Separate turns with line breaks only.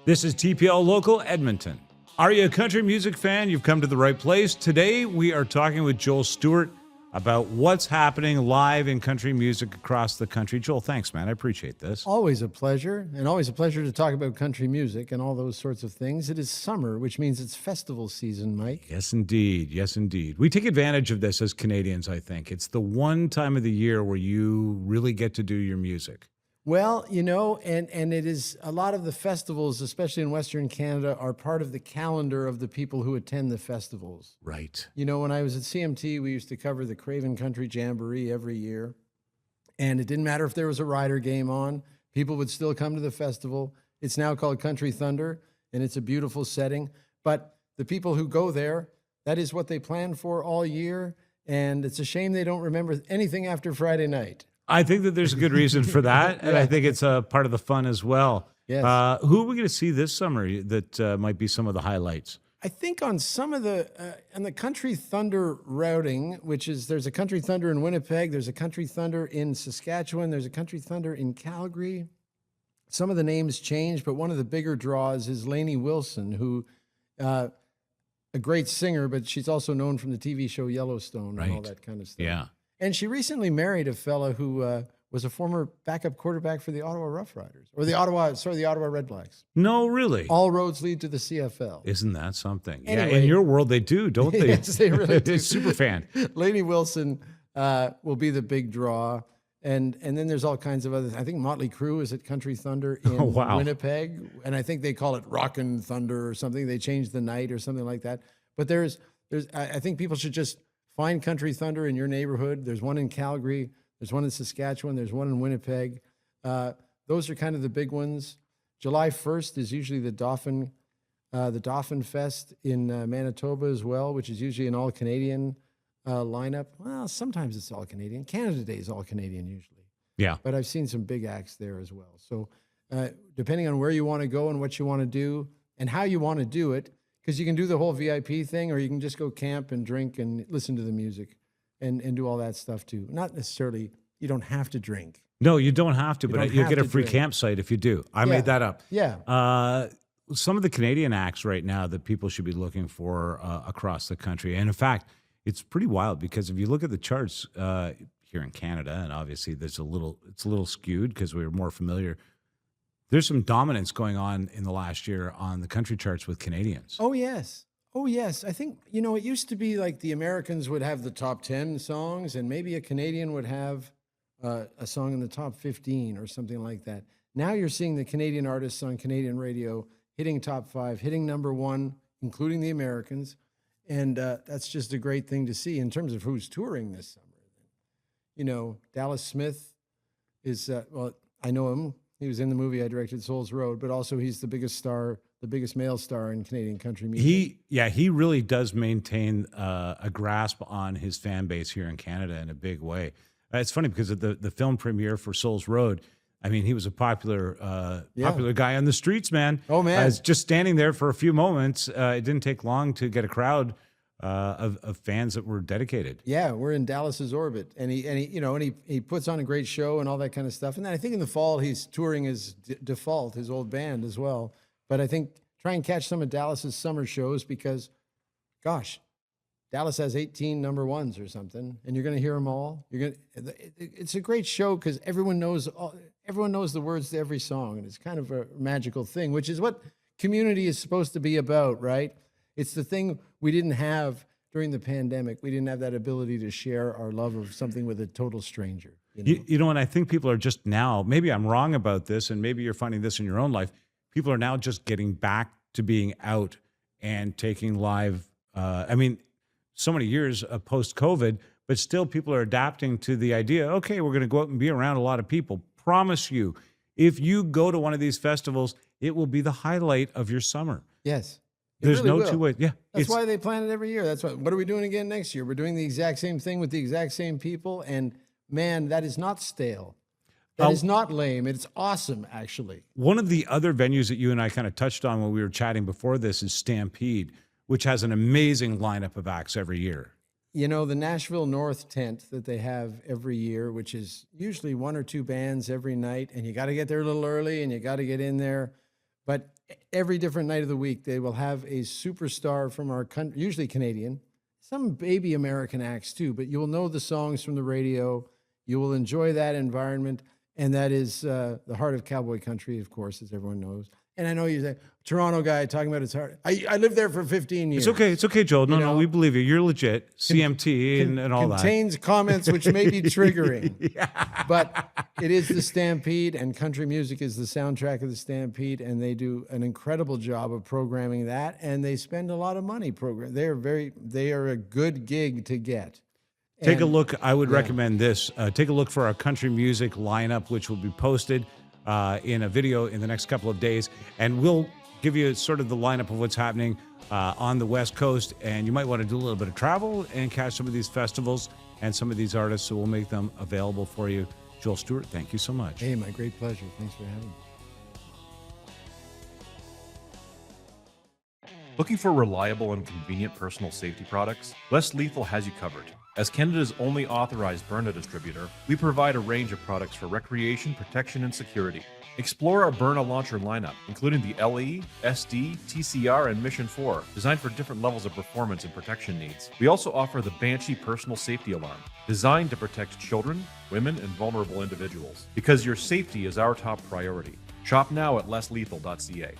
This is TPL Local Edmonton. Are you a country music fan? You've come to the right place. Today, we are talking with Joel Stewart about what's happening live in country music across the country. Joel, thanks, man. I appreciate this.
Always a pleasure, and always a pleasure to talk about country music and all those sorts of things. It is summer, which means it's festival season, Mike.
Yes, indeed. Yes, indeed. We take advantage of this as Canadians, I think. It's the one time of the year where you really get to do your music.
Well, you know, and it is a lot of the festivals, especially in Western Canada, are part of the calendar of the people who attend the festivals.
Right.
You know, when I was at CMT, we used to cover the Craven Country Jamboree every year. And it didn't matter if there was a rider game on, people would still come to the festival. It's now called Country Thunder, and it's a beautiful setting. But the people who go there, that is what they plan for all year. And it's a shame they don't remember anything after Friday night.
I think that there's a good reason for that, and I think it's a part of the fun as well.
Yes.
Who are we going to see this summer that might be some of the highlights?
I think on some of the, on the Country Thunder routing, which is, there's a Country Thunder in Winnipeg, there's a Country Thunder in Saskatchewan, there's a Country Thunder in Calgary. Some of the names change, but one of the bigger draws is Lainey Wilson, who, a great singer, but she's also known from the TV show Yellowstone and all that kind of stuff.
Yeah.
And she recently married a fella who was a former backup quarterback for the Ottawa Rough Riders, or the Ottawa Red Blacks.
No, really?
All roads lead to the CFL.
Isn't that something?
Anyway,
yeah, in your world they do, don't they?
Yes, they really do.
Super fan.
Lainey Wilson will be the big draw. And then there's all kinds of other, I think Motley Crue is at Country Thunder in Winnipeg. And I think they call it Rockin' Thunder or something. They changed the night or something like that. But I think people should just find Country Thunder in your neighborhood. There's one in Calgary. There's one in Saskatchewan. There's one in Winnipeg. Those are kind of the big ones. July 1st is usually the Dauphin Fest in Manitoba as well, which is usually an all-Canadian lineup. Well, sometimes it's all-Canadian. Canada Day is all-Canadian usually.
Yeah.
But I've seen some big acts there as well. So depending on where you want to go and what you want to do and how you want to do it, because you can do the whole VIP thing, or you can just go camp and drink and listen to the music and do all that stuff too. Not necessarily, you don't have to drink.
No, you don't have to, but you get a free campsite if you do. I made that up.
Yeah.
Some of the Canadian acts right now that people should be looking for across the country. And in fact, it's pretty wild because if you look at the charts here in Canada, and obviously it's a little skewed because we're more familiar. There's some dominance going on in the last year on the country charts with Canadians.
Oh, yes. Oh, yes. I think, you know, it used to be like the Americans would have the top 10 songs and maybe a Canadian would have a song in the top 15 or something like that. Now you're seeing the Canadian artists on Canadian radio hitting top 5, hitting number 1, including the Americans. And that's just a great thing to see in terms of who's touring this summer. You know, Dallas Smith is, well, I know him. He was in the movie I directed, Souls Road, but also he's the biggest star, the biggest male star in Canadian country music.
He really does maintain a grasp on his fan base here in Canada in a big way. It's funny because of the film premiere for Souls Road. I mean, he was a popular guy on the streets, man.
Oh, man.
Just standing there for a few moments. It didn't take long to get a crowd of fans that were dedicated.
Yeah, we're in Dallas's orbit, and he puts on a great show and all that kind of stuff. And then I think in the fall he's touring his Default, his old band as well. But I think try and catch some of Dallas's summer shows because, gosh, Dallas has 18 number ones or something, and you're going to hear them all. It's a great show because everyone knows the words to every song, and it's kind of a magical thing, which is what community is supposed to be about, right? It's the thing we didn't have during the pandemic. We didn't have that ability to share our love of something with a total stranger.
You know, and I think people are just now, maybe I'm wrong about this, and maybe you're finding this in your own life, people are now just getting back to being out and taking live, so many years post-COVID, but still people are adapting to the idea, okay, we're going to go out and be around a lot of people. Promise you, if you go to one of these festivals, it will be the highlight of your summer.
Yes.
There's no two ways. Yeah.
That's why they plan it every year. That's what are we doing again next year? We're doing the exact same thing with the exact same people. And man, that is not stale. That is not lame. It's awesome, actually.
One of the other venues that you and I kind of touched on when we were chatting before this is Stampede, which has an amazing lineup of acts every year.
You know, the Nashville North tent that they have every year, which is usually 1 or 2 bands every night, and you got to get there a little early and you got to get in there. But every different night of the week, they will have a superstar from our country, usually Canadian, some baby American acts too, but you will know the songs from the radio. You will enjoy that environment. And that is the heart of cowboy country, of course, as everyone knows. And I know you say, Toronto guy talking about his heart. I lived there for 15 years.
It's okay, Joel. No, we believe you. You're legit. CMT and all that.
Contains comments which may be triggering. But it is the Stampede, and country music is the soundtrack of the Stampede, and they do an incredible job of programming that, and they spend a lot of money programming. They are a good gig to get.
Take a look. I would recommend this. Take a look for our country music lineup, which will be posted in a video in the next couple of days. And we'll give you sort of the lineup of what's happening on the West Coast. And you might want to do a little bit of travel and catch some of these festivals and some of these artists. So we'll make them available for you. Joel Stewart, thank you so much.
Hey, my great pleasure. Thanks for having me.
Looking for reliable and convenient personal safety products? Less Lethal has you covered. As Canada's only authorized Byrna distributor, we provide a range of products for recreation, protection, and security. Explore our Byrna launcher lineup, including the LE, SD, TCR, and Mission 4, designed for different levels of performance and protection needs. We also offer the Banshee personal safety alarm, designed to protect children, women, and vulnerable individuals. Because your safety is our top priority. Shop now at lesslethal.ca.